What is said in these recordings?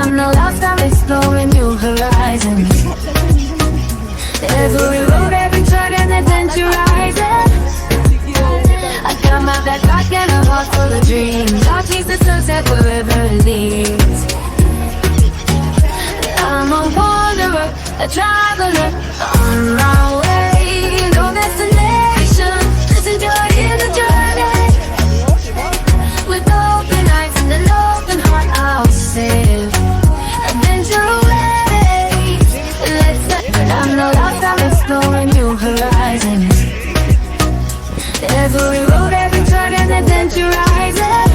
I'm no lost, I'm exploring new horizons. Every road, every turn, and adventure rising. I got my backpack and a heart full of dreams. I'll chase the sunset wherever it leads. I'm a wanderer, a traveler, on my way. No destination, just enjoying the journey. With open eyes and an open heart, I'll sail adventure away. I'm no lost, I'm exploring new horizons. Every road, every turn, and adventure rising.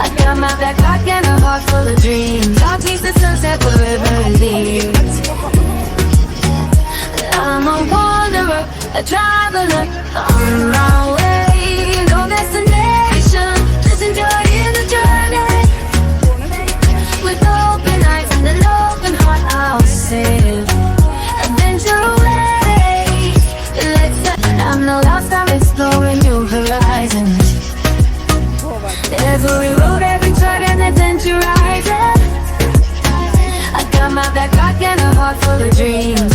I got my backpack and a heart full of dreams. I'll chase the sunset wherever it leads. I'm a wanderer, a traveler, on my way. No destination, just enjoying the journey. With open eyes and an open heart, I'll sail adventure away. I'm no lost, I'm exploring new horizons. Every road, every turn, and adventure rising. I got my backpack and a heart full of dreams.